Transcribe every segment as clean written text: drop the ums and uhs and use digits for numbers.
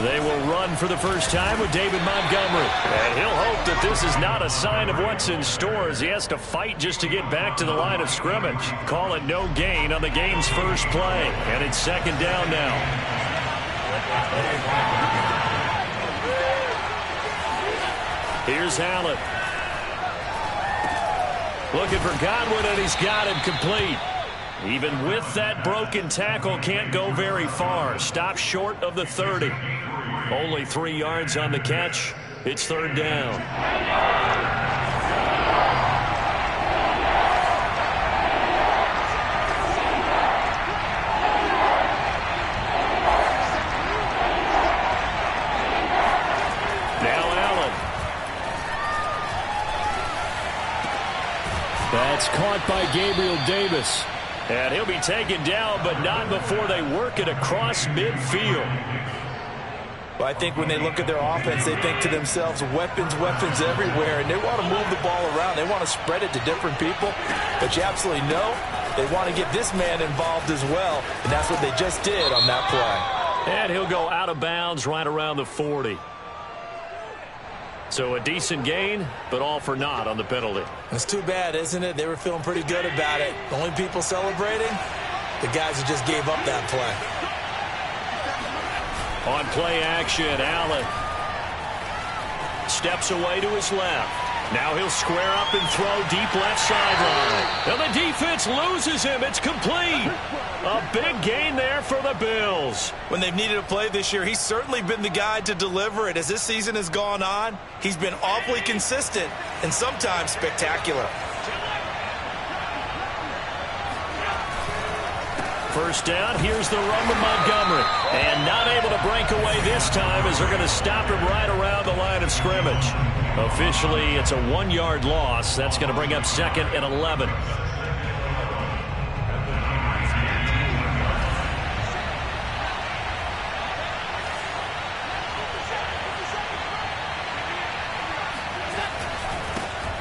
They will run for the first time with David Montgomery. And he'll hope that this is not a sign of what's in store as he has to fight just to get back to the line of scrimmage. Call it no gain on the game's first play. And it's second down now. Here's Allen. Looking for Godwin, and he's got him complete. Even with that broken tackle, can't go very far. Stop short of the 30. Only 3 yards on the catch. It's third down. Now Allen. That's caught by Gabriel Davis. And he'll be taken down, but not before they work it across midfield. Well, I think when they look at their offense, they think to themselves, weapons, weapons everywhere, and they want to move the ball around. They want to spread it to different people, but you absolutely know they want to get this man involved as well, and that's what they just did on that play. And he'll go out of bounds right around the 40. So a decent gain, but all for naught on the penalty. It's too bad, isn't it? They were feeling pretty good about it. The only people celebrating, the guys who just gave up that play. On play action, Allen steps away to his left. Now he'll square up and throw deep left sideline. And the defense loses him. It's complete. A big gain there for the Bills. When they've needed a play this year, he's certainly been the guy to deliver it. As this season has gone on, he's been awfully consistent and sometimes spectacular. First down, here's the run with Montgomery. And not able to break away this time as they're going to stop him right around the line of scrimmage. Officially, it's a 1-yard loss. That's going to bring up second and 11.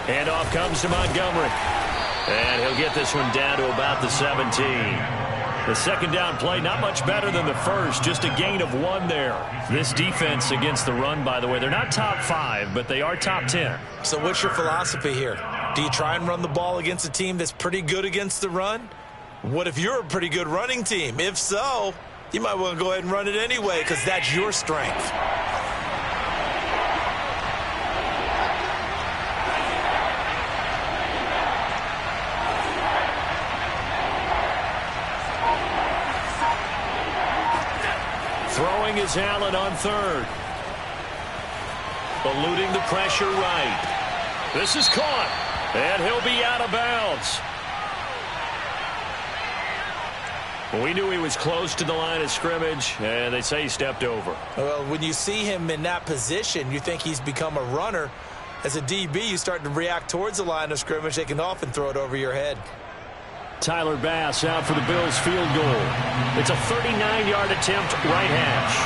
Handoff comes to Montgomery. And he'll get this one down to about the 17. The second down play, not much better than the first, just a gain of 1 there. This defense against the run, by the way, they're not top 5, but they are top 10. So what's your philosophy here? Do you try and run the ball against a team that's pretty good against the run? What if you're a pretty good running team? If so, you might want to go ahead and run it anyway because that's your strength. Throwing is Allen on third. Eluding the pressure right. This is caught. And he'll be out of bounds. We knew he was close to the line of scrimmage, and they say he stepped over. Well, when you see him in that position, you think he's become a runner. As a DB, you start to react towards the line of scrimmage. They can often throw it over your head. Tyler Bass out for the Bills field goal. It's a 39-yard attempt, right hash.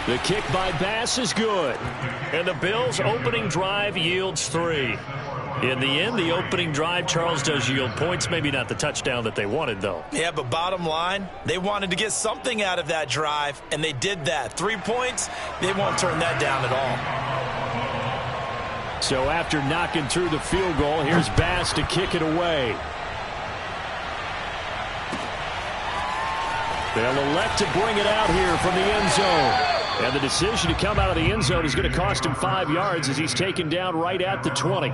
The kick by Bass is good. And the Bills' opening drive yields 3. In the end, the opening drive, Charles, does yield points. Maybe not the touchdown that they wanted, though. Yeah, but bottom line, they wanted to get something out of that drive, and they did that. 3 points, they won't turn that down at all. So after knocking through the field goal, here's Bass to kick it away. They'll elect to bring it out here from the end zone. And the decision to come out of the end zone is going to cost him 5 yards as he's taken down right at the 20.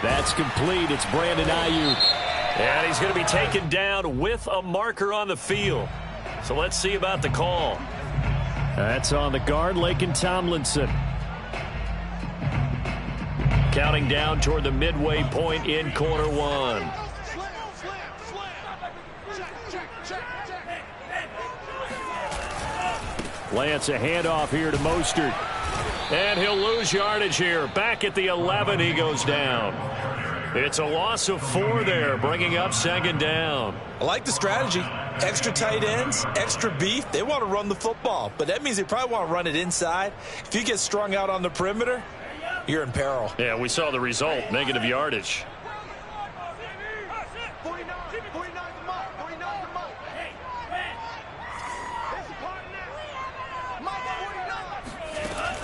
That's complete. It's Brandon Ayuk. And he's going to be taken down with a marker on the field. So let's see about the call. That's on the guard, Laken Tomlinson. Counting down toward the midway point in quarter 1. Lance a handoff here to Mostert. And he'll lose yardage here. Back at the 11, he goes down. It's a loss of 4 there, bringing up 2nd down. I like the strategy. Extra tight ends, extra beef. They want to run the football, but that means they probably want to run it inside. If you get strung out on the perimeter, you're in peril. Yeah, we saw the result, negative yardage.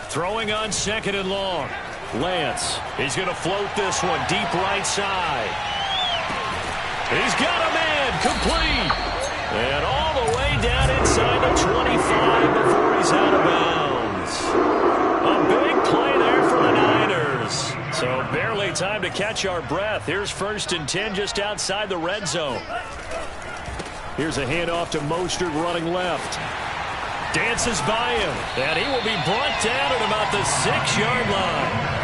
Throwing on 2nd and long. Lance, he's going to float this one deep right side. He's got a man, complete. And all the way down inside the 25 before he's out of bounds. A big play there for the Niners. So barely time to catch our breath. Here's 1st and 10 just outside the red zone. Here's a handoff to Mostert running left. Dances by him, and he will be brought down at about the 6-yard line.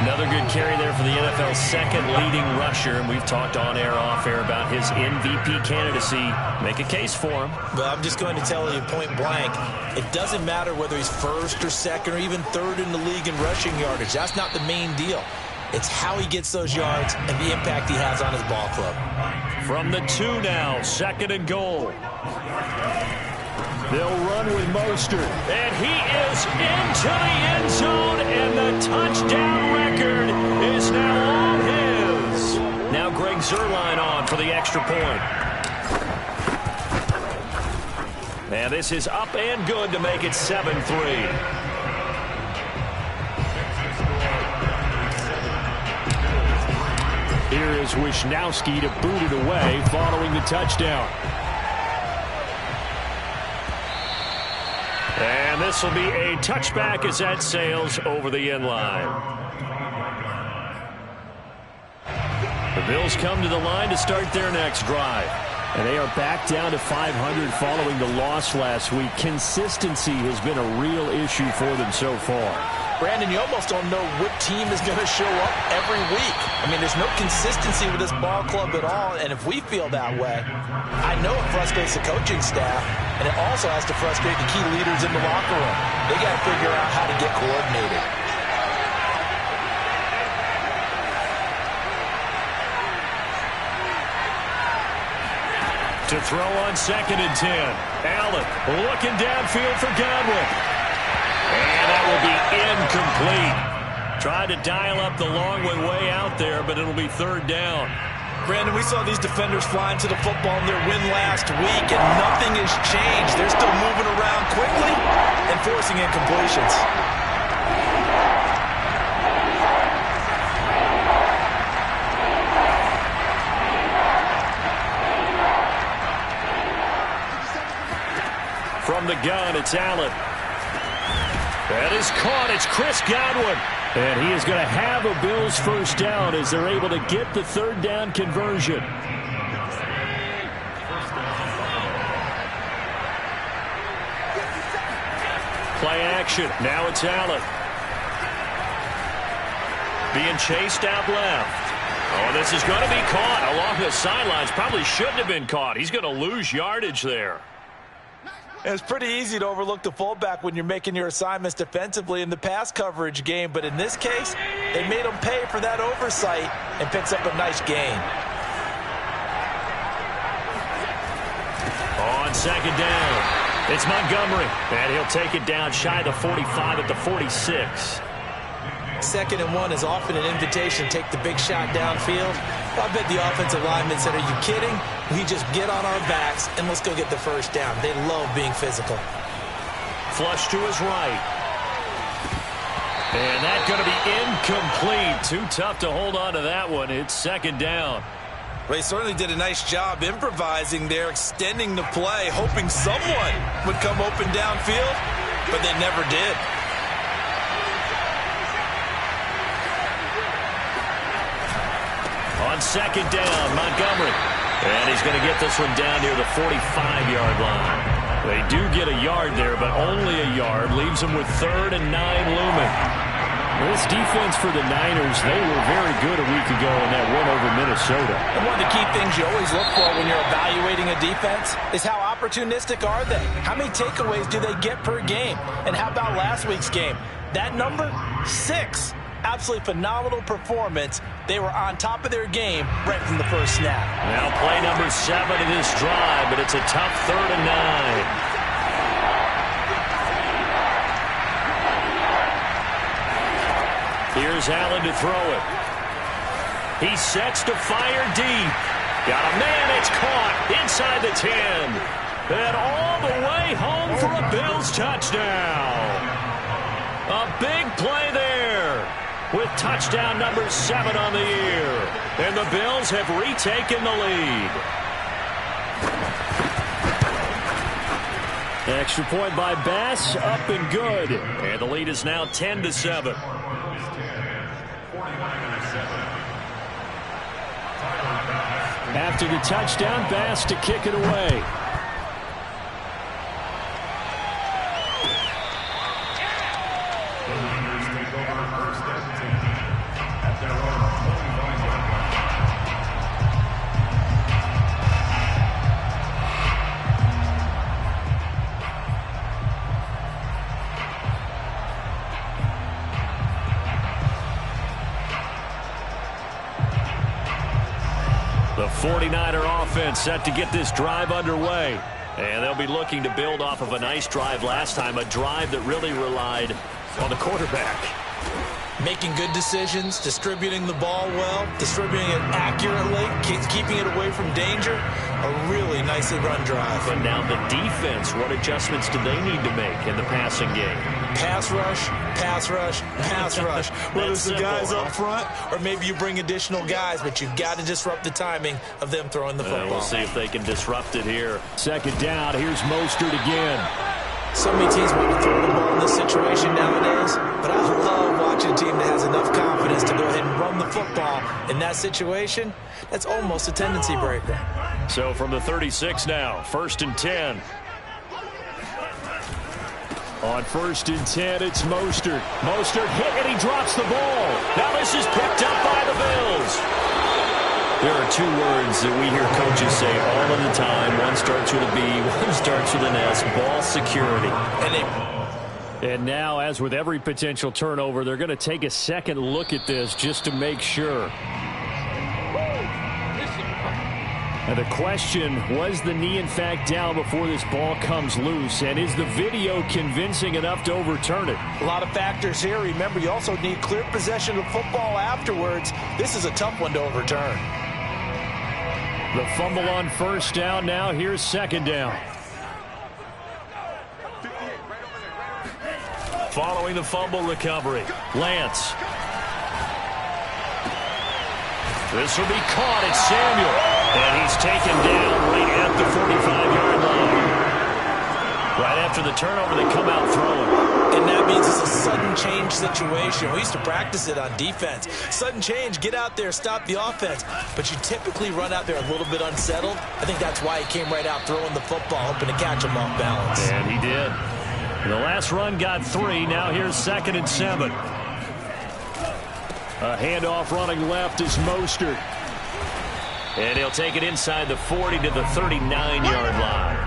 Another good carry there for the NFL's 2nd leading rusher, and we've talked on air, off air about his MVP candidacy. Make a case for him. But I'm just going to tell you point blank, it doesn't matter whether he's 1st or 2nd or even 3rd in the league in rushing yardage. That's not the main deal. It's how he gets those yards and the impact he has on his ball club. From the 2 now, 2nd and goal. They'll run with Mostert, and he is into the end zone, and the touchdown record is now all his. Now Greg Zuerlein on for the extra point. And this is up and good to make it 7-3. Here is Wisnowski to boot it away following the touchdown. And this will be a touchback as that sails over the end line. The Bills come to the line to start their next drive. And they are back down to 500 following the loss last week. Consistency has been a real issue for them so far. Brandon, you almost don't know what team is going to show up every week. I mean, there's no consistency with this ball club at all, and if we feel that way, I know it frustrates the coaching staff, and it also has to frustrate the key leaders in the locker room. They got to figure out how to get coordinated. To throw on 2nd and 10. Allen looking downfield for Godwin. And that will be incomplete. Tried to dial up the long one way out there, but it'll be 3rd down. Brandon, we saw these defenders flying to the football in their win last week, and nothing has changed. They're still moving around quickly and forcing incompletions. From the gun, it's Allen. That is caught. It's Chris Godwin. And he is going to have a Bills 1st down as they're able to get the 3rd down conversion. Play action. Now it's Allen. Being chased out left. Oh, this is going to be caught along the sidelines. Probably shouldn't have been caught. He's going to lose yardage there. It's pretty easy to overlook the fullback when you're making your assignments defensively in the pass coverage game, but in this case, they made him pay for that oversight and picks up a nice gain. On 2nd down, it's Montgomery, and he'll take it down shy of the 45 at the 46. 2nd and 1 is often an invitation to take the big shot downfield. I bet the offensive linemen said, are you kidding? We just get on our backs and let's go get the 1st down. They love being physical. Flush to his right. And that's going to be incomplete. Too tough to hold on to that one. It's 2nd down. Well, he certainly did a nice job improvising there, extending the play, hoping someone would come open downfield, but they never did. On 2nd down, Montgomery. And he's going to get this one down near the 45-yard line. They do get a yard there, but only a yard. Leaves them with 3rd and 9 looming. This defense for the Niners, they were very good a week ago in that win over Minnesota. And one of the key things you always look for when you're evaluating a defense is how opportunistic are they? How many takeaways do they get per game? And how about last week's game? That number, 6. Absolutely phenomenal performance. They were on top of their game right from the first snap. Now play number 7 of this drive, but it's a tough 3rd and 9. Here's Allen to throw it. He sets to fire deep. Got a man, it's caught inside the 10. And all the way home for a Bills touchdown. A big play there with touchdown number 7 on the year. And the Bills have retaken the lead. Extra point by Bass, up and good. And the lead is now 10-7. After the touchdown, Bass to kick it away. The 49er offense set to get this drive underway. And they'll be looking to build off of a nice drive last time, a drive that really relied on the quarterback. Making good decisions, distributing the ball well, distributing it accurately, keeping it away from danger. A really nicely run drive. But now the defense, what adjustments do they need to make in the passing game? Pass rush, pass rush, pass rush. Whether it's the guys up front or maybe you bring additional guys, but you've got to disrupt the timing of them throwing the football. We'll see if they can disrupt it here. 2nd down, here's Mostert again. So many teams want to throw the ball in this situation nowadays, but I love watching a team that has enough confidence to go ahead and run the football. In that situation, that's almost a tendency breaker. So from the 36 now, 1st and 10. On 1st and 10, it's Mostert. Mostert hit and he drops the ball. Now this is picked up by the Bills. There are 2 words that we hear coaches say all of the time. One starts with a B, one starts with an S. Ball security. And now, as with every potential turnover, they're going to take a second look at this just to make sure. And the question, was the knee in fact down before this ball comes loose? And is the video convincing enough to overturn it? A lot of factors here. Remember, you also need clear possession of football afterwards. This is a tough one to overturn. The fumble on 1st down. Now here's 2nd down. Following the fumble recovery, Lance. This will be caught. It's Samuel. And he's taken down right at the 45-yard line. Right after the turnover, they come out throwing. And that means it's a sudden change situation. We used to practice it on defense. Sudden change, get out there, stop the offense. But you typically run out there a little bit unsettled. I think that's why he came right out throwing the football, hoping to catch him off balance. And he did. The last run got 3. Now here's 2nd and 7. A handoff running left is Mostert. And he'll take it inside the 40 to the 39-yard line.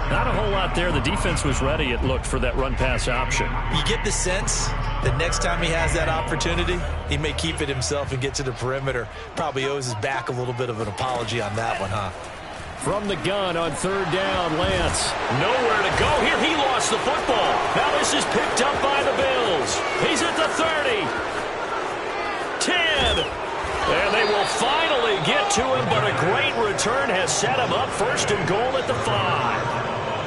Not a whole lot there. The defense was ready, it looked, for that run-pass option. You get the sense that next time he has that opportunity, he may keep it himself and get to the perimeter. Probably owes his back a little bit of an apology on that one, huh? From the gun on 3rd down, Lance. Nowhere to go here. He lost the football. Now this is picked up by the Bills. He's at the 30. 10. And they will finally get to him, but a great return has set him up 1st and goal at the 5.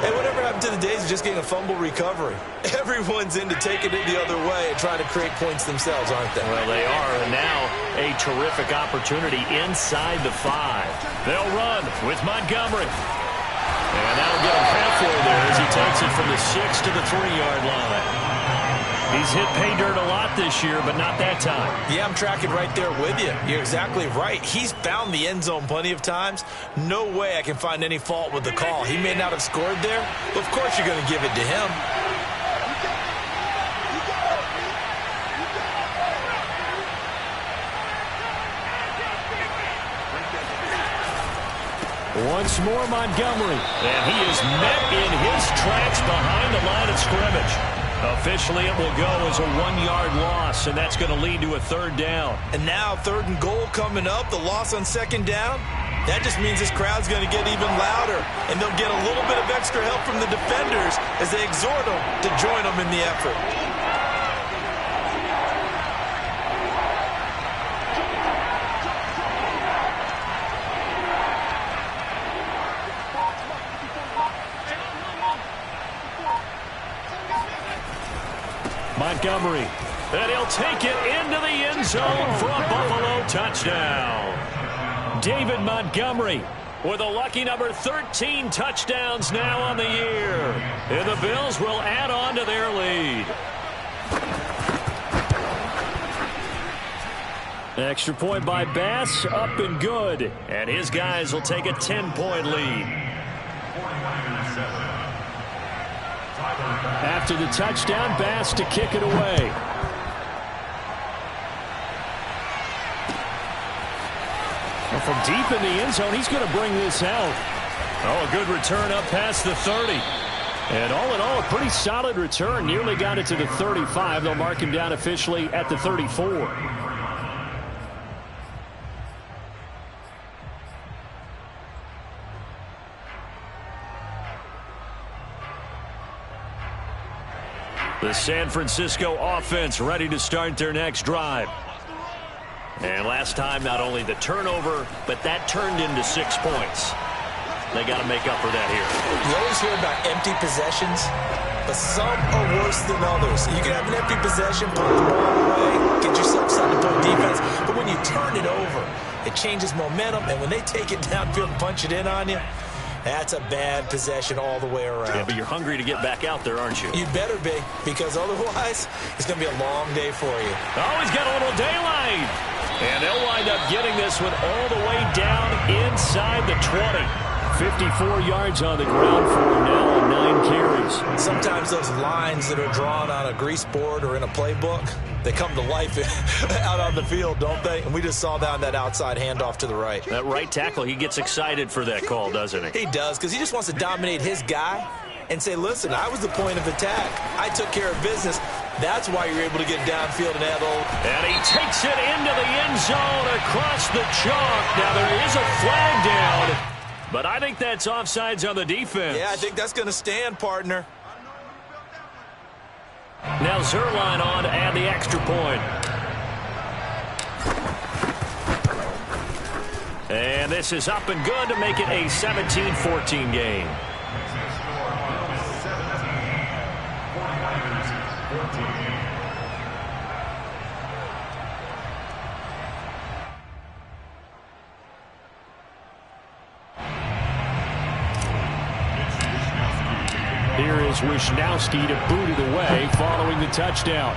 Hey, whatever happened to the days of just getting a fumble recovery? Everyone's into taking it the other way and trying to create points themselves, aren't they? Well, they are, and now a terrific opportunity inside the 5. They'll run with Montgomery. And that'll get him halfway there as he takes it from the 6 to the 3-yard line. He's hit pay dirt a lot this year, but not that time. Yeah, I'm tracking right there with you. You're exactly right. He's found the end zone plenty of times. No way I can find any fault with the call. He may not have scored there, but of course you're going to give it to him. Once more, Montgomery. And he is met in his tracks behind the line of scrimmage. Officially, it will go as a 1-yard loss, and that's going to lead to a 3rd down. And now 3rd and goal coming up, the loss on 2nd down. That just means this crowd's going to get even louder, and they'll get a little bit of extra help from the defenders as they exhort them to join them in the effort. Montgomery, and he'll take it into the end zone for a Buffalo touchdown. David Montgomery with a lucky number 13 touchdowns now on the year. And the Bills will add on to their lead. Extra point by Bass, up and good. And his guys will take a 10-point lead. After the touchdown, Bass to kick it away. Well, from deep in the end zone, he's going to bring this out. Oh, a good return up past the 30. And all in all, a pretty solid return. Nearly got it to the 35. They'll mark him down officially at the 34. The San Francisco offense ready to start their next drive. And last time, not only the turnover, but that turned into 6 points. They got to make up for that here. You always hear about empty possessions, but some are worse than others. You can have an empty possession, put the ball away, get yourself something to put defense, but when you turn it over, it changes momentum, and when they take it downfield and punch it in on you, that's a bad possession all the way around. Yeah, but you're hungry to get back out there, aren't you? You better be, because otherwise, it's going to be a long day for you. Oh, he's got a little daylight. And they'll wind up getting this one all the way down inside the 20. 54 yards on the ground for him now on 9 carries. Sometimes those lines that are drawn on a grease board or in a playbook, they come to life out on the field, don't they? And we just saw down that outside handoff to the right. That right tackle, he gets excited for that call, doesn't he? He does, because he just wants to dominate his guy and say, listen, I was the point of attack. I took care of business. That's why you're able to get downfield and add old. And he takes it into the end zone across the chalk. Now there is a flag down, but I think that's offsides on the defense. Yeah, I think that's going to stand, partner. Now Zerline on to add the extra point. And this is up and good to make it a 17-14 game. Here is Wisnowski to boot it away following the touchdown.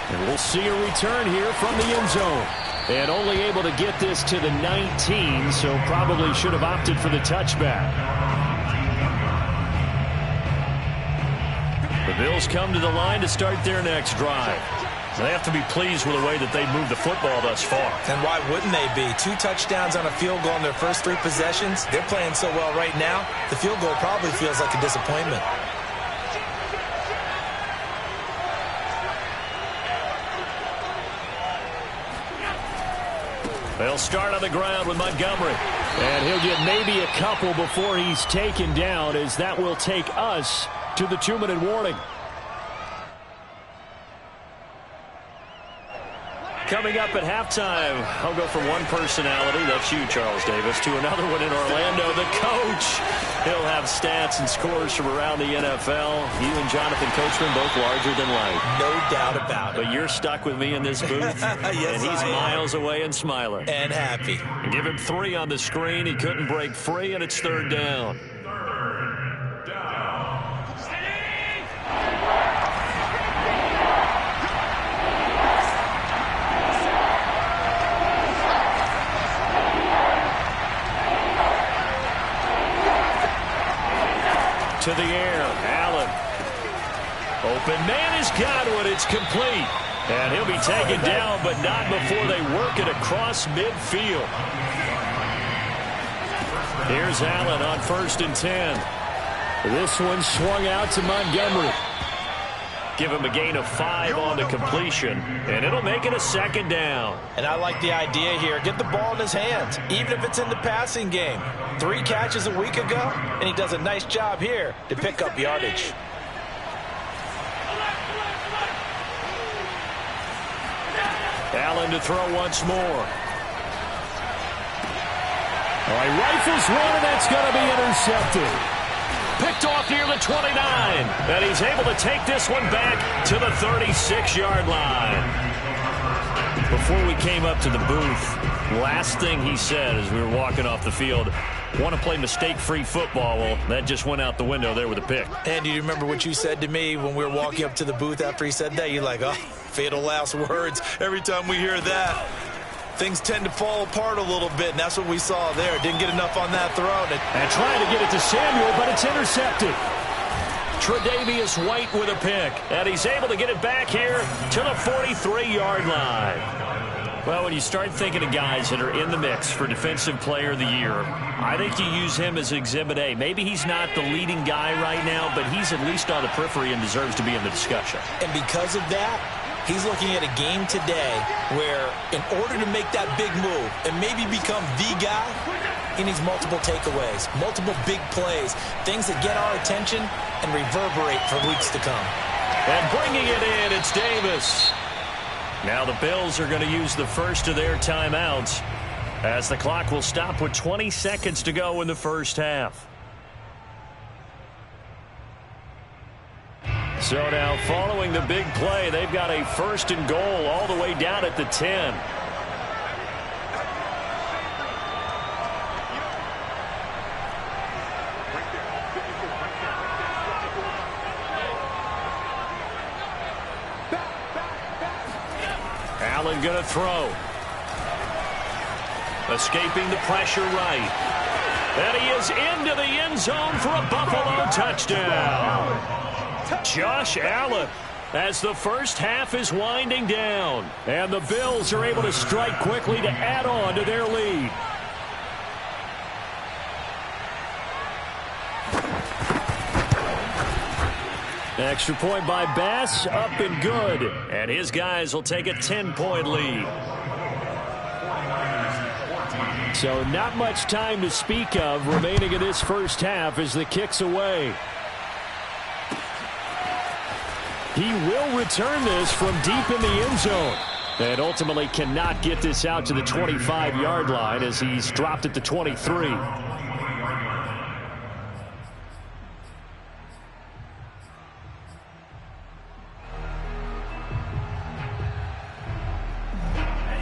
And we'll see a return here from the end zone. And only able to get this to the 19, so probably should have opted for the touchback. The Bills come to the line to start their next drive. They have to be pleased with the way that they've moved the football thus far. And why wouldn't they be? 2 touchdowns on a field goal in their first 3 possessions. They're playing so well right now, the field goal probably feels like a disappointment. They'll start on the ground with Montgomery. And he'll get maybe a couple before he's taken down, as that will take us to the 2-minute warning. Coming up at halftime, I'll go from one personality, that's you, Charles Davis, to another one in Orlando, the coach. He'll have stats and scores from around the NFL. You and Jonathan Coachman both larger than life. No doubt about it. But you're stuck with me in this booth, yes, and he's miles away and smiling. And happy. Give him 3 on the screen. He couldn't break free, and it's 3rd down. To the air, Allen. Open man has got one. It's complete. And he'll be taken down, but not before they work it across midfield. Here's Allen on 1st and 10. This one swung out to Montgomery. Give him a gain of 5 on the completion, and it'll make it a 2nd down. And I like the idea here. Get the ball in his hands, even if it's in the passing game. 3 catches a week ago, and he does a nice job here to pick up yardage. Allen to throw once more. All right, rifles one, and that's going to be intercepted. Picked off near the 29, and he's able to take this one back to the 36-yard line. Before we came up to the booth, last thing he said as we were walking off the field, want to play mistake-free football. Well, that just went out the window there with a pick. And do you remember what you said to me when we were walking up to the booth after he said that? You're like, oh, fatal last words. Every time we hear that, things tend to fall apart a little bit, and that's what we saw there. Didn't get enough on that throw. And trying to get it to Samuel, but it's intercepted. Tre'Davious White with a pick, and he's able to get it back here to the 43-yard line. Well, when you start thinking of guys that are in the mix for Defensive Player of the Year, I think you use him as Exhibit A. Maybe he's not the leading guy right now, but he's at least on the periphery and deserves to be in the discussion. And because of that, he's looking at a game today where in order to make that big move and maybe become the guy, he needs multiple takeaways, multiple big plays, things that get our attention and reverberate for weeks to come. And bringing it in, it's Davis. Now the Bills are going to use the first of their timeouts as the clock will stop with 20 seconds to go in the first half. So now following the big play, they've got a 1st and goal all the way down at the 10. Allen going to throw. Escaping the pressure right. And he is into the end zone for a Buffalo touchdown. Josh Allen as the first half is winding down. And the Bills are able to strike quickly to add on to their lead. Extra point by Bass, up and good. And his guys will take a 10-point lead. So not much time to speak of remaining in this first half as the kick's away. He will return this from deep in the end zone. And ultimately cannot get this out to the 25-yard line as he's dropped at the 23.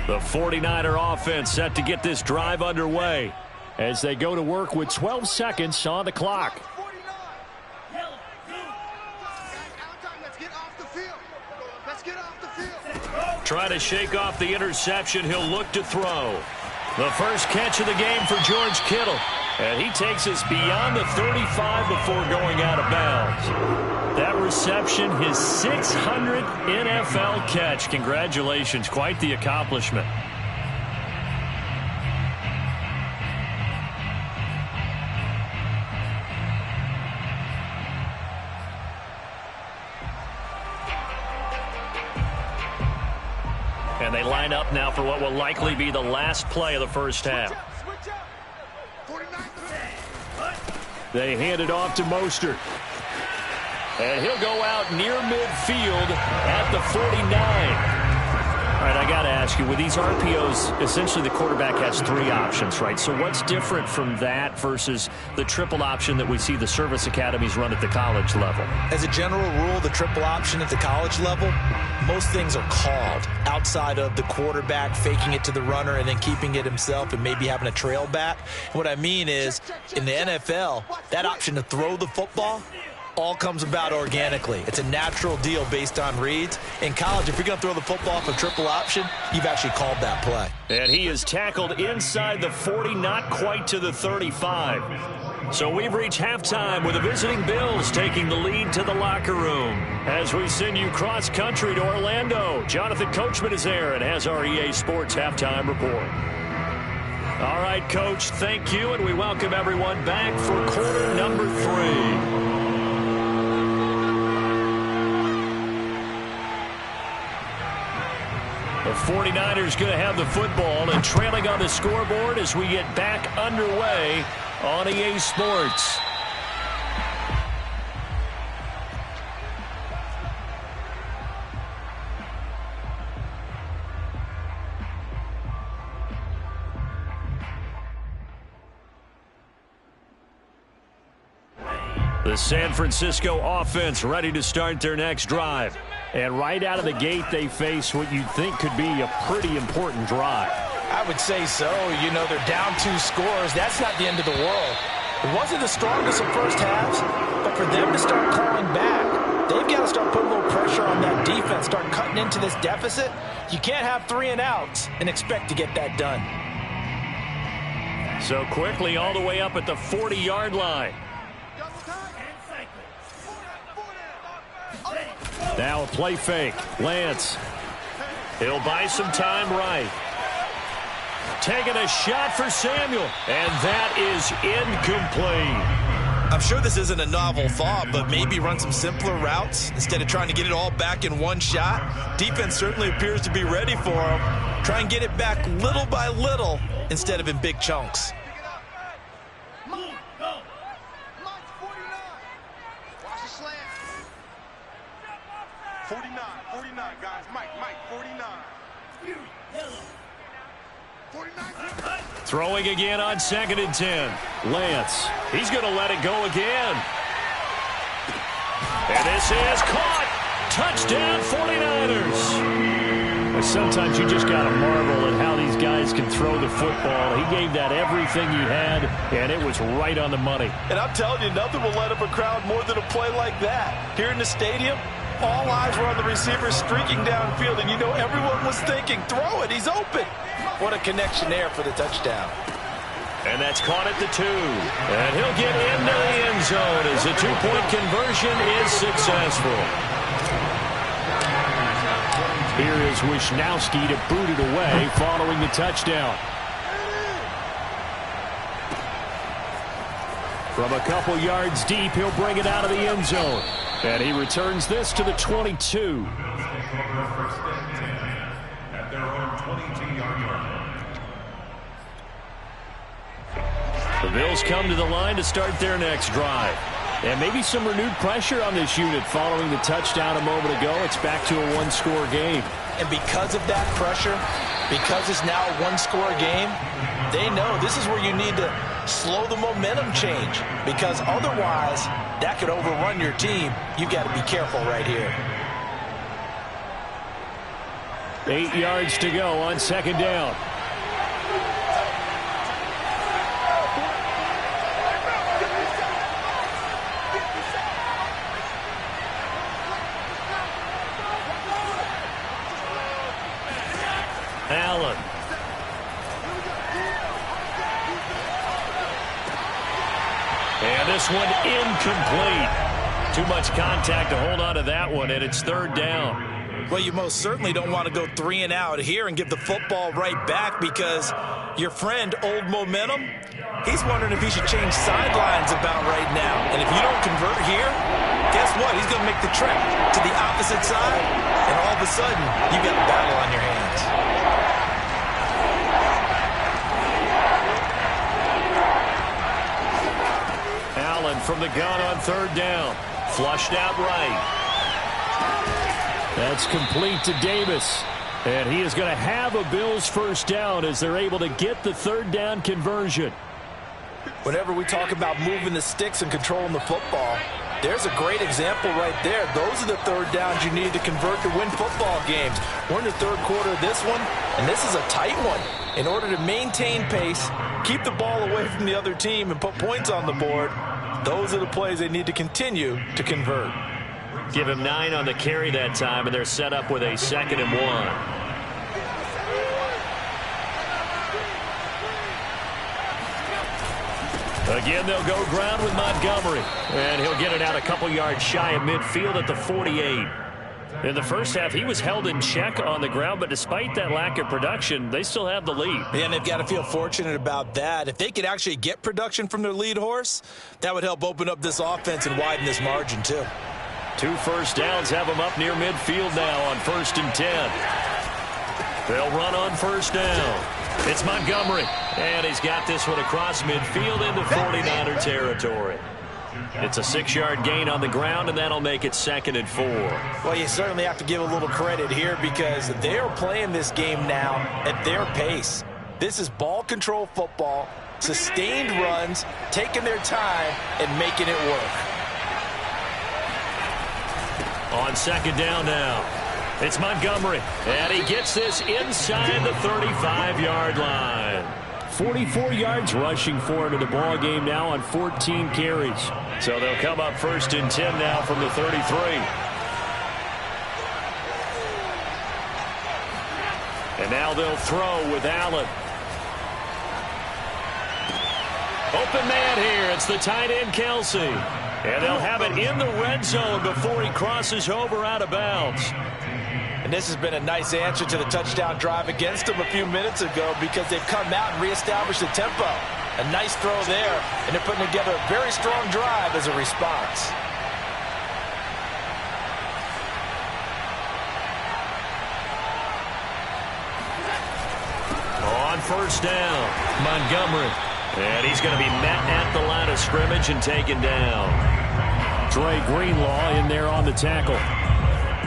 The 49er offense set to get this drive underway as they go to work with 12 seconds on the clock. Trying to shake off the interception. He'll look to throw. The first catch of the game for George Kittle. And he takes us beyond the 35 before going out of bounds. That reception, his 600th NFL catch. Congratulations. Quite the accomplishment. And they line up now for what will likely be the last play of the first half. They hand it off to Mostert. And he'll go out near midfield at the 49. All right, I got to ask you, with these RPOs, essentially the quarterback has 3 options, right? So what's different from that versus the triple option that we see the service academies run at the college level? As a general rule, the triple option at the college level, most things are called outside of the quarterback faking it to the runner and then keeping it himself and maybe having a trail back. What I mean is, in the NFL, that option to throw the football all comes about organically. It's a natural deal based on reads. In college, if you're going to throw the football for triple option, you've actually called that play. And he is tackled inside the 40, not quite to the 35. So we've reached halftime with the visiting Bills taking the lead to the locker room. As we send you cross-country to Orlando, Jonathan Coachman is there and has our EA Sports halftime report. All right, Coach, thank you, and we welcome everyone back for quarter number 3. The 49ers going to have the football and trailing on the scoreboard as we get back underway on EA Sports. The San Francisco offense ready to start their next drive. And right out of the gate, they face what you'd think could be a pretty important drive. I would say so. You know, they're down 2 scores. That's not the end of the world. It wasn't the strongest of first halves, but for them to start clawing back, they've got to start putting a little pressure on that defense, start cutting into this deficit. You can't have 3 and outs and expect to get that done. So quickly all the way up at the 40-yard line. Now a play fake. Lance. He'll buy some time right. Taking a shot for Samuel. And that is incomplete. I'm sure this isn't a novel thought, but maybe run some simpler routes instead of trying to get it all back in one shot. Defense certainly appears to be ready for him. Try and get it back little by little instead of in big chunks. 49, guys. Mike, 49. 49. Throwing again on 2nd and 10. Lance. He's going to let it go again. And this is caught. Touchdown 49ers. Sometimes you just got to marvel at how these guys can throw the football. He gave that everything he had, and it was right on the money. And I'm telling you, nothing will light up a crowd more than a play like that. Here in the stadium, all eyes were on the receiver streaking downfield, and you know everyone was thinking, throw it, he's open. What a connection there for the touchdown. And that's caught at the 2. And he'll get into the end zone as the 2-point conversion is successful. Here is Wisnowski to boot it away following the touchdown. From a couple yards deep, he'll bring it out of the end zone. And he returns this to the 22. At their own 22-yard line. The Bills come to the line to start their next drive. And maybe some renewed pressure on this unit following the touchdown a moment ago. It's back to a one-score game. And because of that pressure, because it's now a one-score game, they know this is where you need to slow the momentum change. Because otherwise, that could overrun your team. You've got to be careful right here. 8 yards to go on 2nd down. Allen. And this one incomplete. Too much contact to hold on to that one, and it's 3rd down. Well, you most certainly don't want to go 3 and out here and give the football right back because your friend, Old Momentum, he's wondering if he should change sidelines about right now. And if you don't convert here, guess what? He's going to make the trek to the opposite side, and all of a sudden, you've got a battle on your hands. Allen from the gun on 3rd down. Flushed out right. That's complete to Davis. And he is going to have a Bills 1st down as they're able to get the 3rd down conversion. Whenever we talk about moving the sticks and controlling the football, there's a great example right there. Those are the 3rd downs you need to convert to win football games. We're in the 3rd quarter of this one, and this is a tight one. In order to maintain pace, keep the ball away from the other team, and put points on the board, those are the plays they need to continue to convert. Give him 9 on the carry that time, and they're set up with a 2nd and 1. Again, they'll go ground with Montgomery. And he'll get it out a couple yards shy of midfield at the 48. In the first half, he was held in check on the ground, but despite that lack of production, they still have the lead. Yeah, and they've got to feel fortunate about that. If they could actually get production from their lead horse, that would help open up this offense and widen this margin, too. 2 first downs have them up near midfield now on 1st and 10. They'll run on 1st down. It's Montgomery, and he's got this one across midfield into 49er territory. It's a 6-yard gain on the ground, and that'll make it 2nd and 4. Well, you certainly have to give a little credit here because they're playing this game now at their pace. This is ball control football, sustained runs, taking their time, and making it work. On 2nd down now, it's Montgomery, and he gets this inside the 35-yard line. 44 yards rushing for him in the ball game now on 14 carries. So they'll come up 1st and 10 now from the 33. And now they'll throw with Allen. Open man here. It's the tight end, Kelsey. And they'll have it in the red zone before he crosses over out of bounds. And this has been a nice answer to the touchdown drive against them a few minutes ago because they've come out and reestablished the tempo. A nice throw there, and they're putting together a very strong drive as a response. On 1st down, Montgomery. And he's going to be met at the line of scrimmage and taken down. Dre Greenlaw in there on the tackle.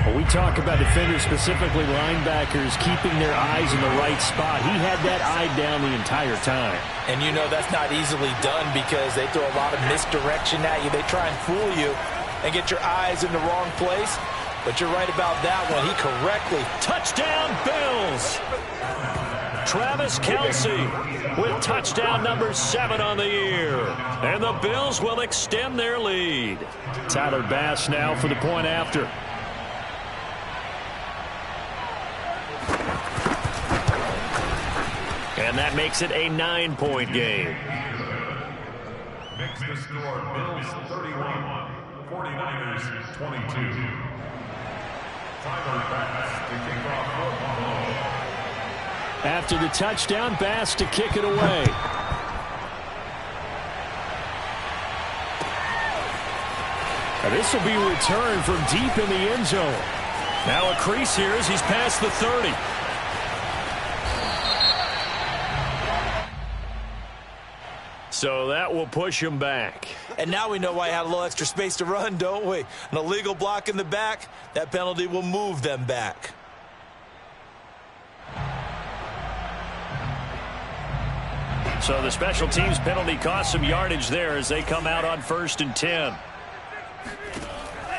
When we talk about defenders, specifically linebackers, keeping their eyes in the right spot, he had that eye down the entire time. And you know that's not easily done because they throw a lot of misdirection at you. They try and fool you and get your eyes in the wrong place. But you're right about that one. He correctly. Touchdown, Bills! Travis Kelsey with touchdown number 7 on the year. And the Bills will extend their lead. Tyler Bass now for the point after. And that makes it a 9-point game. Makes the score Bills 31, 49ers 22. Tyler Bass to kick off football. After the touchdown, Bass to kick it away. And this will be returned from deep in the end zone. Now a crease here as he's past the 30. So that will push him back. And now we know why he had a little extra space to run, don't we? An illegal block in the back, that penalty will move them back. So the special teams penalty cost some yardage there as they come out on 1st and 10.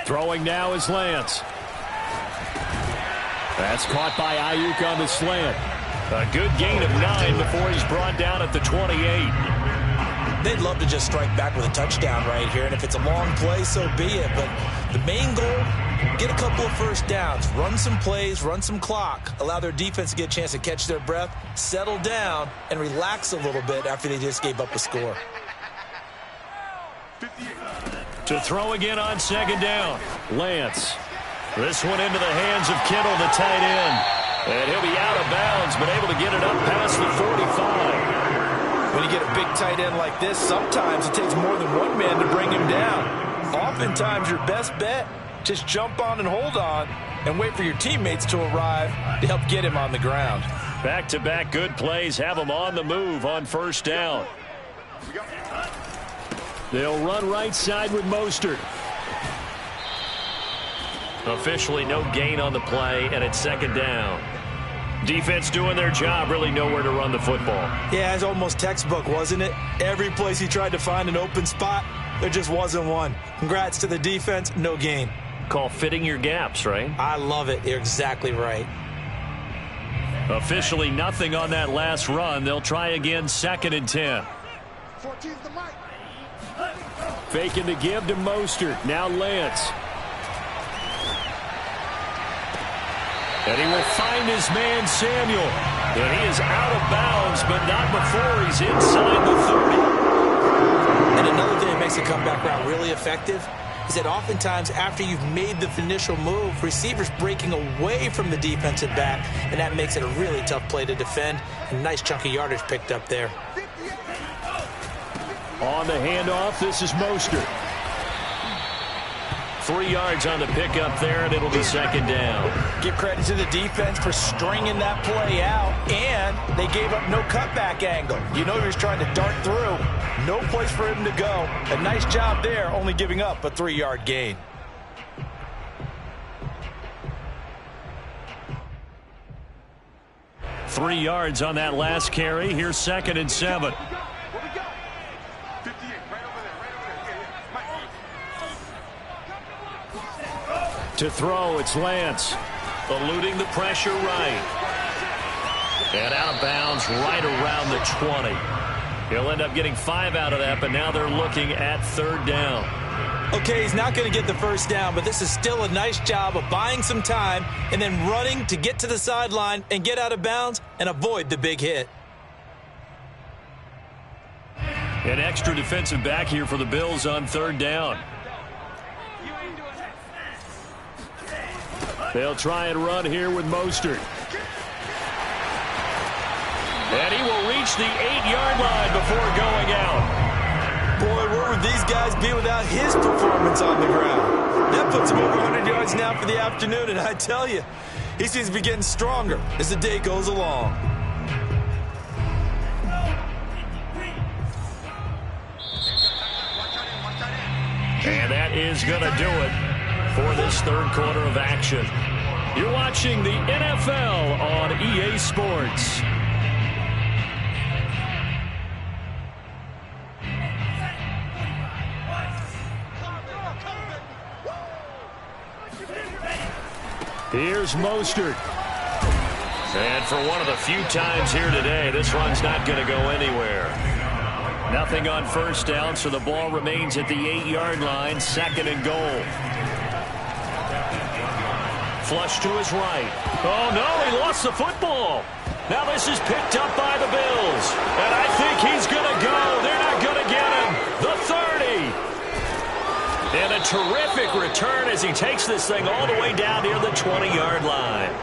Throwing now is Lance. That's caught by Ayuk on the slant. A good gain of 9 before he's brought down at the 28. They'd love to just strike back with a touchdown right here, and if it's a long play, so be it. But the main goal, get a couple of first downs, run some plays, run some clock, allow their defense to get a chance to catch their breath, settle down, and relax a little bit after they just gave up a score. To throw again on 2nd down, Lance. This one into the hands of Kittle, the tight end. And he'll be out of bounds, but able to get it up past the 45. When you get a big tight end like this, sometimes it takes more than one man to bring him down. Oftentimes, your best bet, just jump on and hold on and wait for your teammates to arrive to help get him on the ground. Back-to-back good plays have him on the move on 1st down. They'll run right side with Mostert. Officially no gain on the play, and it's 2nd down. Defense doing their job, really nowhere to run the football. Yeah, it's almost textbook, wasn't it? Every place he tried to find an open spot, there just wasn't one. Congrats to the defense, no gain. Call fitting your gaps, right? I love it. You're exactly right. Officially nothing on that last run. They'll try again 2nd and 10. 14's the mic. Faking the give to Mostert. Now Lance. And he will find his man, Samuel. And he is out of bounds, but not before he's inside the 30. And another thing that makes a comeback route really effective is that oftentimes after you've made the initial move, receivers breaking away from the defensive back, and that makes it a really tough play to defend. A nice chunk of yardage picked up there. On the handoff, this is Mostert. 3 yards on the pickup there, and it'll be second down. Give credit to the defense for stringing that play out, and they gave up no cutback angle. You know he was trying to dart through. No place for him to go. A nice job there, only giving up a 3-yard gain. Three yards on that last carry. Here's 2nd and 7. To throw, it's Lance. Eluding the pressure right. And out of bounds right around the 20. He'll end up getting 5 out of that, but now they're looking at 3rd down. Okay, he's not going to get the first down, but this is still a nice job of buying some time and then running to get to the sideline and get out of bounds and avoid the big hit. An extra defensive back here for the Bills on 3rd down. They'll try and run here with Mostert. And he will reach the 8-yard line before going out. Boy, where would these guys be without his performance on the ground? That puts him over 100 yards now for the afternoon, and I tell you, he seems to be getting stronger as the day goes along. And that is going to do it for this 3rd quarter of action. You're watching the NFL on EA Sports. Here's Mostert. And for one of the few times here today, this run's not going to go anywhere. Nothing on 1st down, so the ball remains at the 8-yard line, 2nd and goal. Flush to his right. Oh, no, he lost the football. Now this is picked up by the Bills. And I think he's going to go. They're not going to get him. The 30. And a terrific return as he takes this thing all the way down near the 20-yard line.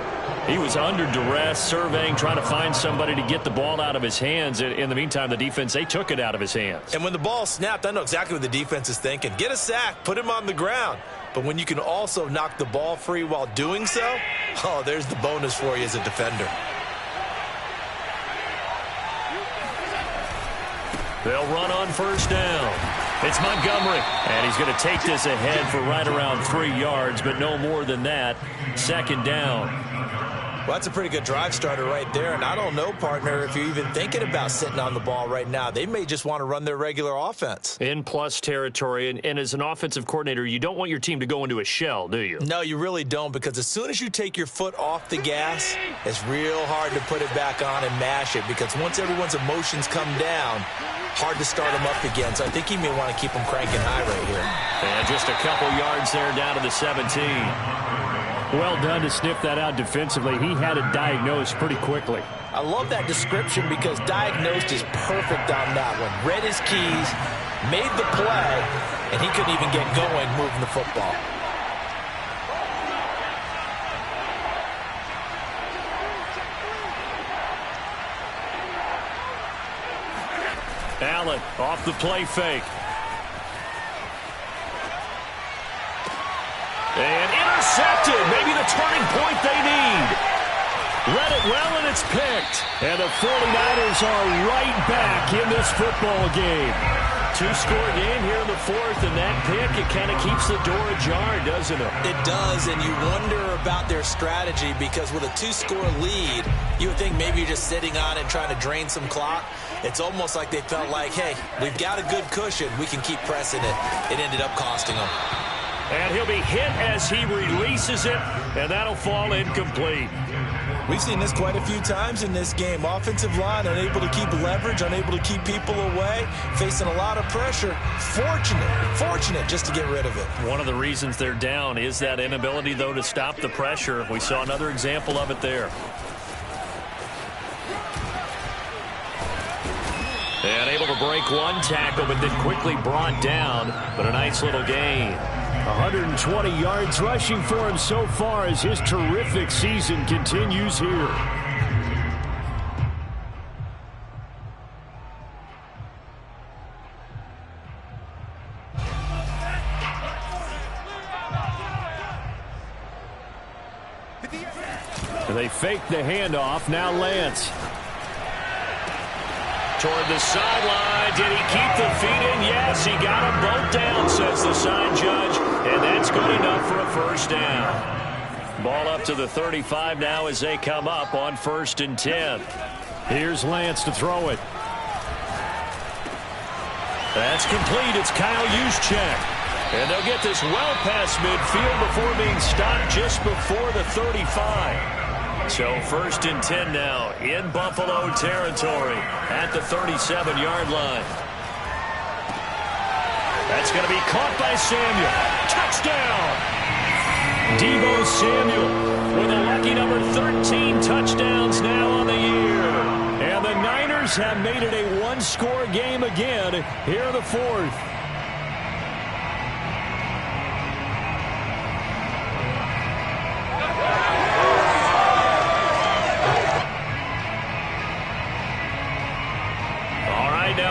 He was under duress, surveying, trying to find somebody to get the ball out of his hands. In the meantime, the defense, they took it out of his hands. And when the ball snapped, I know exactly what the defense is thinking. Get a sack, put him on the ground. But when you can also knock the ball free while doing so, oh, there's the bonus for you as a defender. They'll run on 1st down. It's Montgomery, and he's going to take this ahead for right around 3 yards, but no more than that. 2nd down. Well, that's a pretty good drive starter right there, and I don't know, partner, if you're even thinking about sitting on the ball right now. They may just want to run their regular offense. In plus territory, and as an offensive coordinator, you don't want your team to go into a shell, do you? No, you really don't, because as soon as you take your foot off the gas, it's real hard to put it back on and mash it, because once everyone's emotions come down, hard to start them up again. So I think he may want to keep them cranking high right here. And just a couple yards there down to the 17. Well done to sniff that out defensively. He had it diagnosed pretty quickly. I love that description because diagnosed is perfect on that one. Read his keys, made the play, and he couldn't even get going moving the football. Allen off the play fake. And intercepted. Maybe the turning point they need. Read it well, and it's picked. And the 49ers are right back in this football game. 2-score game here in the 4th, and that pick, it kind of keeps the door ajar, doesn't it? It does, and you wonder about their strategy because with a 2-score lead, you would think maybe you're just sitting on it trying to drain some clock. It's almost like they felt like, hey, we've got a good cushion. We can keep pressing it. It ended up costing them. And he'll be hit as he releases it, and that'll fall incomplete. We've seen this quite a few times in this game. Offensive line unable to keep leverage, unable to keep people away, facing a lot of pressure. Fortunate just to get rid of it. One of the reasons they're down is that inability, though, to stop the pressure. We saw another example of it there. And able to break one tackle, but then quickly brought down. But a nice little gain. 120 yards rushing for him so far as his terrific season continues here. They fake the handoff. Now Lance. Toward the sideline. Did he keep the feet in? Yes, he got them both down, says the sign judge. And that's good enough for a first down. Ball up to the 35 now as they come up on 1st and 10. Here's Lance to throw it. That's complete. It's Kyle Juszczyk. And they'll get this well past midfield before being stopped just before the 35. So 1st and 10 now in Buffalo territory at the 37-yard line. That's going to be caught by Samuel. Touchdown! Deebo Samuel with a lucky number 13 touchdowns now on the year. And the Niners have made it a one-score game again here in the 4th.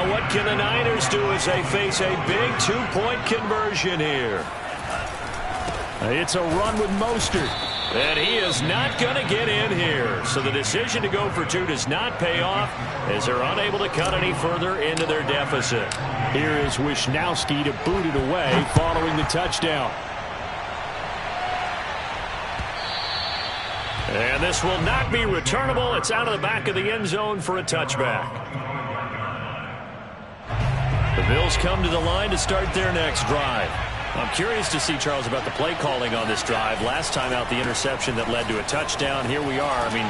What can the Niners do as they face a big 2-point conversion here? It's a run with Mostert. And he is not going to get in here. So the decision to go for 2 does not pay off as they're unable to cut any further into their deficit. Here is Wisnowski to boot it away following the touchdown. And this will not be returnable. It's out of the back of the end zone for a touchback. The Bills come to the line to start their next drive. I'm curious to see, Charles, about the play calling on this drive. Last time out, the interception that led to a touchdown. Here we are. I mean,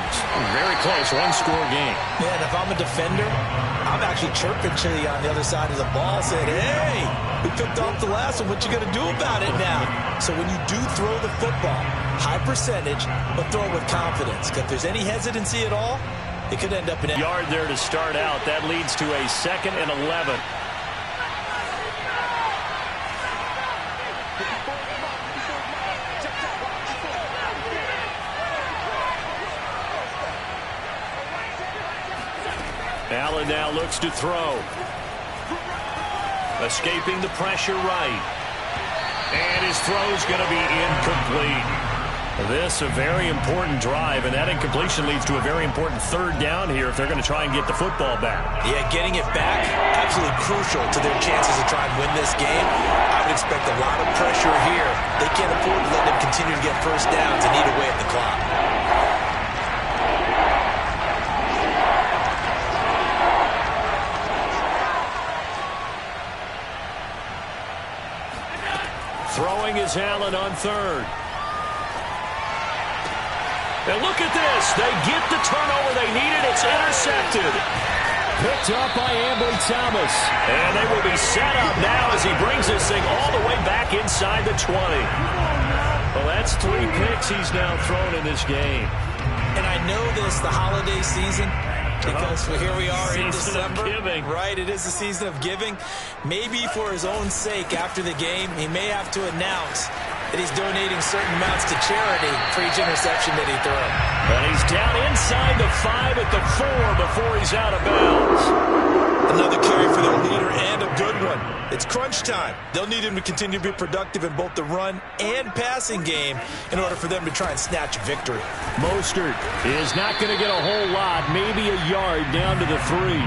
very close, one-score game. Yeah, and if I'm a defender, I'm actually chirping to you on the other side of the ball, saying, hey, we picked off the last one. What you going to do about it now? So when you do throw the football, high percentage, but throw it with confidence. Because if there's any hesitancy at all, it could end up in a yard there to start out. That leads to a 2nd and 11. Allen now looks to throw. Escaping the pressure right. And his throw's going to be incomplete. This a very important drive, and that incompletion leads to a very important 3rd down here if they're going to try and get the football back. Yeah, getting it back, absolutely crucial to their chances to try and win this game. I would expect a lot of pressure here. They can't afford to let them continue to get first downs and eat away at the clock. Throwing is Allen on 3rd. And look at this. They get the turnover they needed. It's intercepted. Picked up by Ambry Thomas. And they will be set up now as he brings this thing all the way back inside the 20. Well, that's 3 picks he's now thrown in this game. And I know this, the holiday season, because here we are in December. Right, it is the season of giving. Maybe for his own sake after the game, he may have to announce that he's donating certain amounts to charity for each interception that he throws. And he's down inside the 5 at the 4 before he's out of bounds. Another carry for their leader and a good one. It's crunch time. They'll need him to continue to be productive in both the run and passing game in order for them to try and snatch a victory. Mostert is not going to get a whole lot, maybe a yard down to the 3.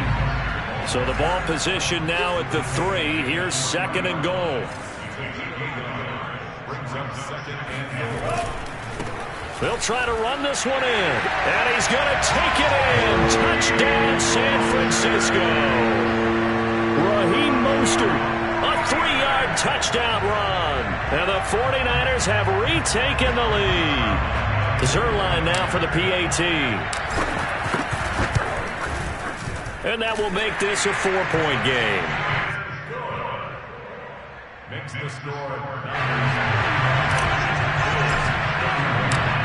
So the ball position now at the 3. Here's 2nd and goal. They'll try to run this one in. And he's going to take it in. Touchdown, San Francisco. Raheem Mostert. A 3-yard touchdown run. And the 49ers have retaken the lead. Zerline now for the PAT. And that will make this a 4-point game. Makes the score.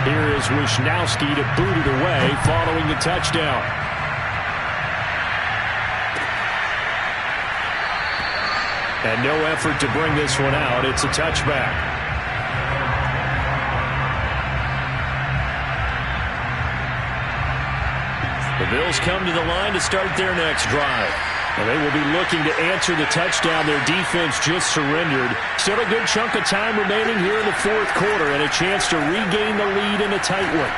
Here is Wisnowski to boot it away following the touchdown. And no effort to bring this one out. It's a touchback. The Bills come to the line to start their next drive. And they will be looking to answer the touchdown their defense just surrendered. Still a good chunk of time remaining here in the fourth quarter and a chance to regain the lead in a tight one.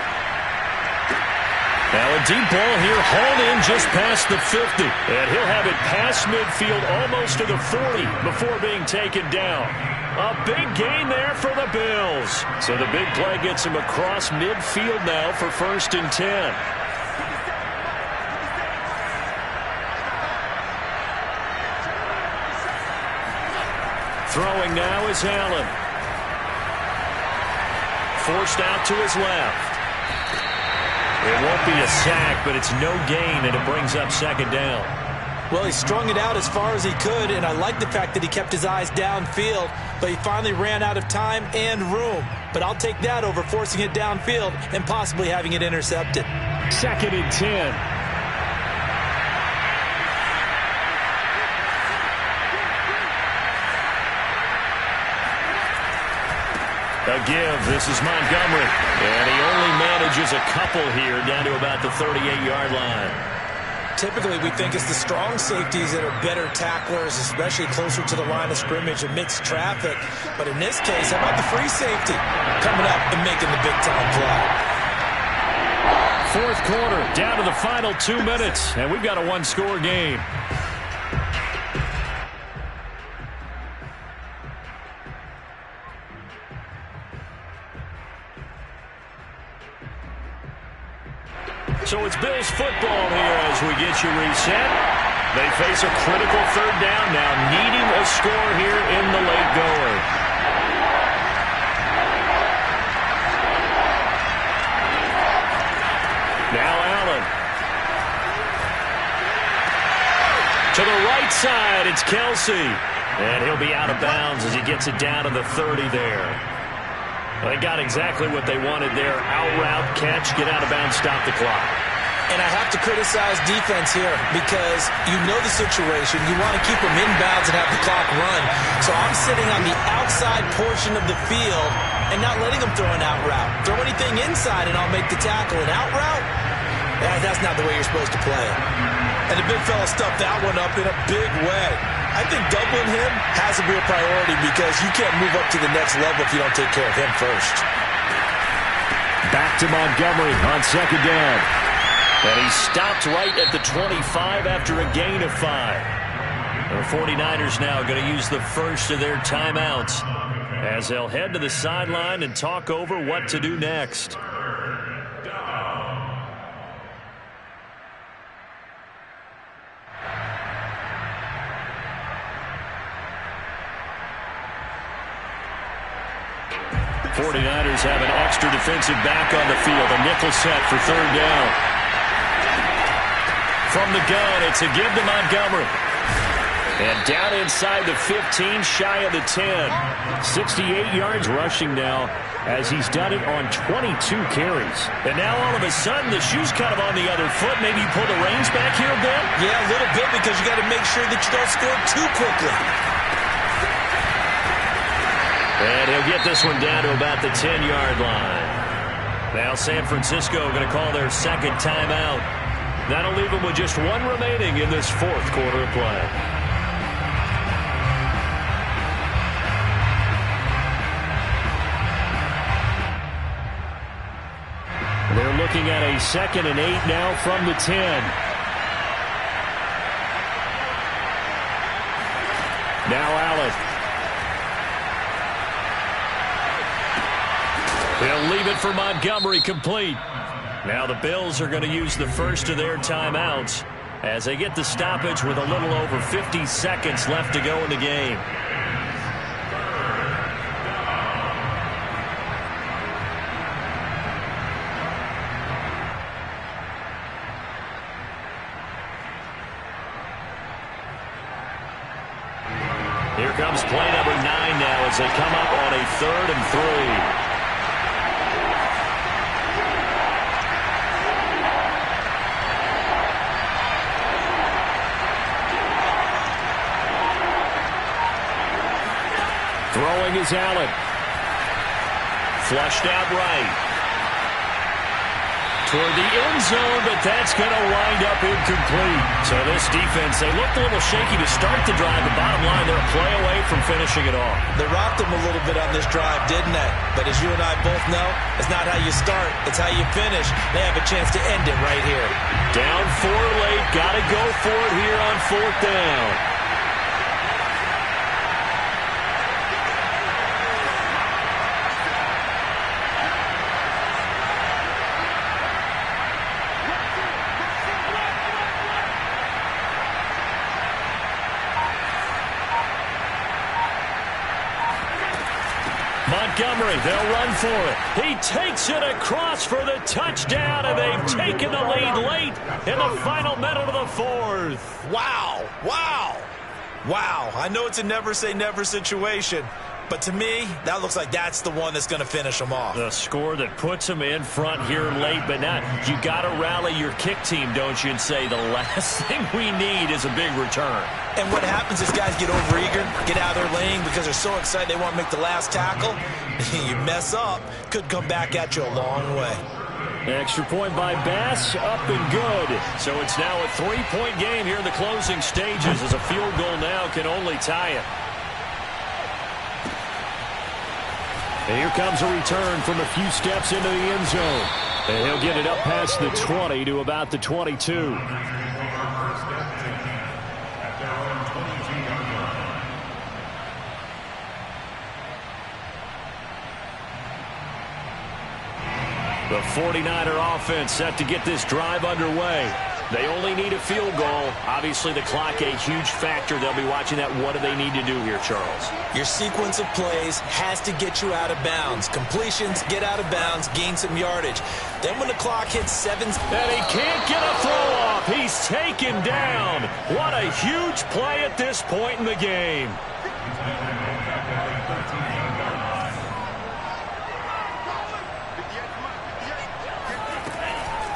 Now a deep ball here hauled in just past the 50. And he'll have it past midfield almost to the 40 before being taken down. A big gain there for the Bills. So the big play gets him across midfield now for 1st and 10. Throwing now is Allen. Forced out to his left. It won't be a sack, but it's no gain, and it brings up 2nd down. Well, he strung it out as far as he could, and I like the fact that he kept his eyes downfield, but he finally ran out of time and room. But I'll take that over forcing it downfield and possibly having it intercepted. 2nd and 10. A give. This is Montgomery. And he only manages a couple here down to about the 38-yard line. Typically, we think it's the strong safeties that are better tacklers, especially closer to the line of scrimmage amidst traffic. But in this case, how about the free safety coming up and making the big-time play? Fourth quarter, down to the final 2 minutes, and we've got a one-score game. So it's Bills football here as we get you reset. They face a critical 3rd down now, needing a score here in the late goer. Now Allen. To the right side, it's Kelsey. And he'll be out of bounds as he gets it down to the 30 there. They got exactly what they wanted there. Out route, catch, get out of bounds, stop the clock. And I have to criticize defense here because you know the situation. You want to keep them inbounds and have the clock run. So I'm sitting on the outside portion of the field and not letting them throw an out route. Throw anything inside and I'll make the tackle. An out route? That's not the way you're supposed to play it. And the big fella stuffed that one up in a big way. I think doubling him has a real priority because you can't move up to the next level if you don't take care of him first. Back to Montgomery on 2nd down. And he stopped right at the 25 after a gain of 5. The 49ers now going to use the first of their timeouts as they'll head to the sideline and talk over what to do next. '49ers have an extra defensive back on the field. A nickel set for 3rd down. From the gun, it's a give to Montgomery. And down inside the 15, shy of the 10. 68 yards rushing now as he's done it on 22 carries. And now all of a sudden, the shoe's kind of on the other foot. Maybe you pull the reins back here a bit? Yeah, a little bit because you got to make sure that you don't score too quickly. And he'll get this one down to about the 10-yard line. Now San Francisco going to call their 2nd timeout. That'll leave them with just one remaining in this 4th quarter of play. They're looking at a 2nd and 8 now from the 10. Now Allen. They'll leave it for Montgomery complete. Now the Bills are going to use the first of their timeouts as they get the stoppage with a little over 50 seconds left to go in the game. Here comes play number 9 now as they come up on a 3rd and 3. is Allen. Flushed out right. Toward the end zone, but that's going to wind up incomplete. So this defense, they looked a little shaky to start the drive. The bottom line, they're a play away from finishing it off. They rocked them a little bit on this drive, didn't they? But as you and I both know, it's not how you start, it's how you finish. They have a chance to end it right here. Down 4 late, got to go for it here on 4th down. Montgomery, they'll run for it. He takes it across for the touchdown, and they've taken the lead late in the final minute of the 4th. Wow, wow, wow. I know it's a never-say-never situation, but to me, that looks like that's the one that's going to finish them off. The score that puts them in front here late, but now you got to rally your kick team, don't you, and say the last thing we need is a big return. And what happens is guys get overeager, get out of their lane because they're so excited they want to make the last tackle. You mess up, could come back at you a long way. Extra point by Bass, up and good. So it's now a 3-point game here in the closing stages as a field goal now can only tie it. And here comes a return from a few steps into the end zone. And he'll get it up past the 20 to about the 22. The 49er offense set to get this drive underway. They only need a field goal. Obviously, the clock a huge factor. They'll be watching that. What do they need to do here, Charles? Your sequence of plays has to get you out of bounds. Completions, get out of bounds, gain some yardage. Then when the clock hits 7... And he can't get a throw off. He's taken down. What a huge play at this point in the game.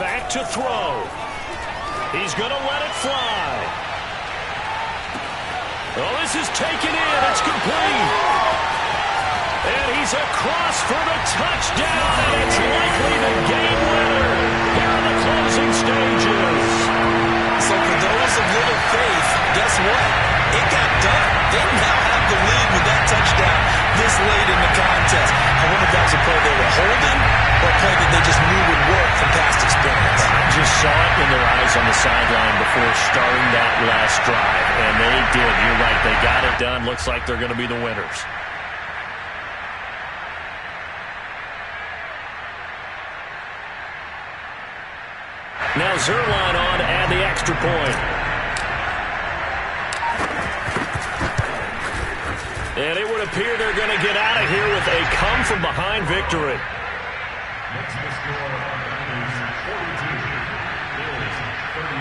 Back to throw. He's going to let it fly. Oh, this is taken in. It's complete. And he's across for the touchdown, and it's likely the game winner here in the closing stages. So for those of little faith, guess what? It got done. They now have the lead with that touchdown this late in the contest. I wonder if that was a play they were holding or a play that they just knew would work from past experience. I just saw it in their eyes on the sideline before starting that last drive, and they did. You're right. They got it done. Looks like they're going to be the winners. Now Zerline on to add the extra point. And it would appear they're going to get out of here with a come-from-behind victory. Next to score is 42. Bills 38.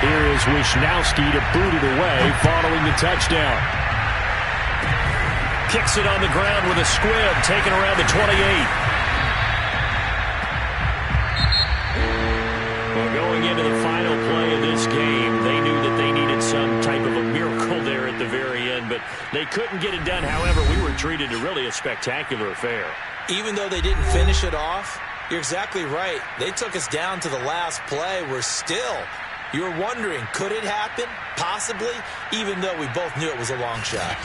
Here is Wisnowski to boot it away following the touchdown. Kicks it on the ground with a squib, taken around the 28. Well, going into the final play of this game, they knew that they needed some type of a miracle there at the very end, but they couldn't get it done. However, we were treated to really a spectacular affair. Even though they didn't finish it off, you're exactly right. They took us down to the last play. We're still... You were wondering, could it happen? Possibly, even though we both knew it was a long shot.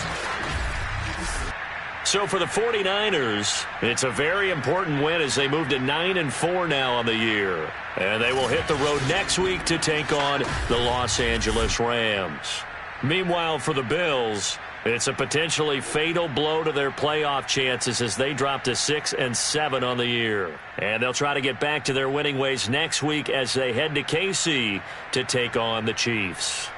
So for the 49ers, it's a very important win as they move to 9-4 now on the year. And they will hit the road next week to take on the Los Angeles Rams. Meanwhile, for the Bills, it's a potentially fatal blow to their playoff chances as they drop to 6-7 on the year. And they'll try to get back to their winning ways next week as they head to KC to take on the Chiefs.